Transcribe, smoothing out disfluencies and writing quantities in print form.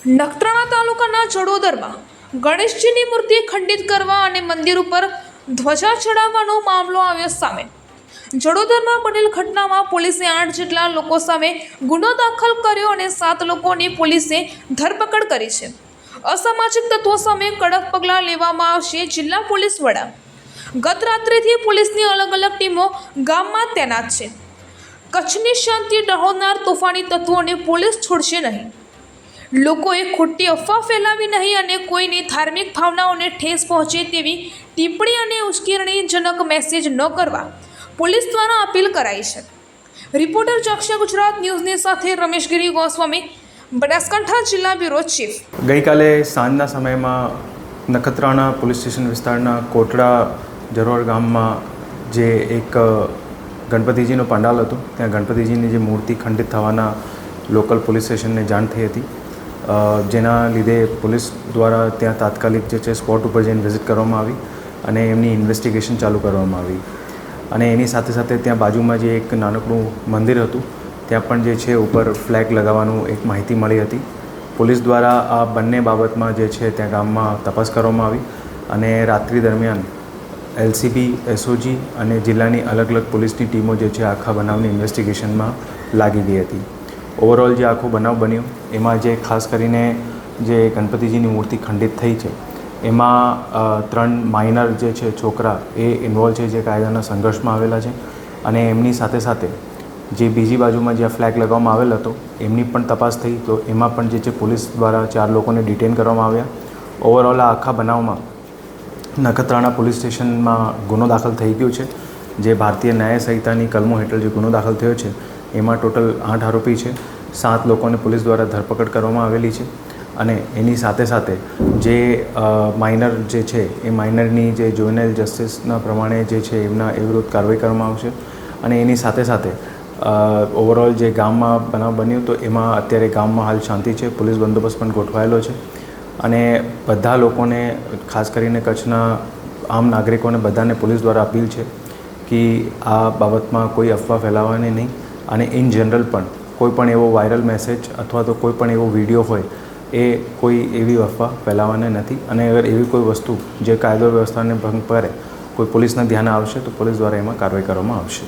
નખત્રાણા તાલુકાના જડોદરમાં ગણેશજીની મૂર્તિ ખંડિત કરવા અને મંદિર ઉપર ધ્વજા ચડાવવાનો મામલો આવ્યો સામે। જડોદરમાં બનેલ ઘટનામાં પોલીસે 8 જેટલા લોકો સામે ગુનો દાખલ કર્યો અને 7 લોકોની પોલીસે ધરપકડ કરી છે। અસામાજિક તત્વો સામે કડક પગલાં લેવામાં આવશે। જિલ્લા પોલીસ વડા ગત રાત્રિથી પોલીસની અલગ અલગ ટીમો ગામમાં તૈનાત છે। કચ્છની શાંતિ ડહોળનાર તોફાની તત્વોને પોલીસ છોડશે નહીં। લોકોએ ખોટી અફવા ફેલાવી નહીં અને કોઈની ધાર્મિક ભાવનાઓને ઠેસ પહોંચે તેવી ટિપ્પણી અને ઉશ્કેરણીજનક મેસેજ ન કરવા પોલીસ દ્વારા અપીલ કરાઈ છે। રિપોર્ટર ચક્ષ ગુજરાત ન્યૂઝની સાથે રમેશગીરી ગોસ્વામી, બનાસકાંઠા જિલ્લા બ્યુરો ચીફ। ગઈકાલે સાંજના સમયમાં નખત્રાણા પોલીસ સ્ટેશન વિસ્તારના કોટડા જરોડ ગામમાં જે એક ગણપતિજીનો પંડાલ હતો, ત્યાં ગણપતિજીની જે મૂર્તિ ખંડિત થવાના લોકલ પોલીસ સ્ટેશનને જાણ થઈ હતી, જેના લીધે પોલીસ દ્વારા ત્યાં તાત્કાલિક જે છે સ્પોટ ઉપર જઈને વિઝિટ કરવામાં આવી અને એમની ઇન્વેસ્ટિગેશન ચાલુ કરવામાં આવી। અને એની સાથે સાથે ત્યાં બાજુમાં જે એક નાનકડું મંદિર હતું ત્યાં પણ જે છે ઉપર ફ્લેગ લગાવવાનું એક માહિતી મળી હતી। પોલીસ દ્વારા આ બંને બાબતમાં જે છે ત્યાં ગામમાં તપાસ કરવામાં આવી અને રાત્રિ દરમિયાન એલસીબી, એસઓજી અને જિલ્લાની અલગ અલગ પોલીસની ટીમો જે છે આખા બનાવની ઇન્વેસ્ટિગેશનમાં લાગી ગઈ હતી। ઓવરઓલ જે આખો બનાવ બન્યો એમાં જે ખાસ કરીને જે ગણપતિજીની મૂર્તિ ખંડિત થઈ છે એમાં 3 માઇનર જે છે છોકરા એ ઇન્વોલ્વ છે, જે કાયદાના સંઘર્ષમાં આવેલા છે અને એમની સાથે સાથે જે બીજી બાજુમાં જ્યાં ફ્લેગ લગાવવામાં આવેલ હતો એમની પણ તપાસ થઈ, તો એમાં પણ જે છે પોલીસ દ્વારા 4 લોકોને ડિટેન કરવામાં આવ્યા। ઓવરઓલ આ આખા બનાવમાં નખત્રાણા પોલીસ સ્ટેશનમાં ગુનો દાખલ થઈ ગયો છે। જે ભારતીય ન્યાય સંહિતાની કલમો હેઠળ જે ગુનો દાખલ થયો છે એમાં ટોટલ 8 આરોપી છે। 7 લોકોને પોલીસ દ્વારા ધરપકડ કરવામાં આવેલી છે અને એની સાથે સાથે જે માઇનર જે છે એ માઇનરની જે જુવેનાઇલ જસ્ટિસના પ્રમાણે જે છે એમના એ વિરુદ્ધ કાર્યવાહી કરવામાં આવશે। અને એની સાથે સાથે ઓવરઓલ જે ગામમાં બનાવ બન્યો તો એમાં અત્યારે ગામમાં હાલ શાંતિ છે, પોલીસ બંદોબસ્ત પણ ગોઠવાયેલો છે અને બધા લોકોને, ખાસ કરીને કચ્છના આમ નાગરિકોને બધાને પોલીસ દ્વારા અપીલ છે કે આ બાબતમાં કોઈ અફવા ફેલાવવાની નહીં અને ઇન જનરલ પણ કોઈ પણ એવો વાયરલ મેસેજ અથવા તો કોઈ પણ એવો વિડીયો હોય એ કોઈ એવી અફવા ફેલાવવાની નથી। અને અગર એવી કોઈ વસ્તુ જે કાયદો વ્યવસ્થાને ભંગ કરે કોઈ પોલીસના ધ્યાને આવશે તો પોલીસ દ્વારા એમાં કાર્યવાહી કરવામાં આવશે।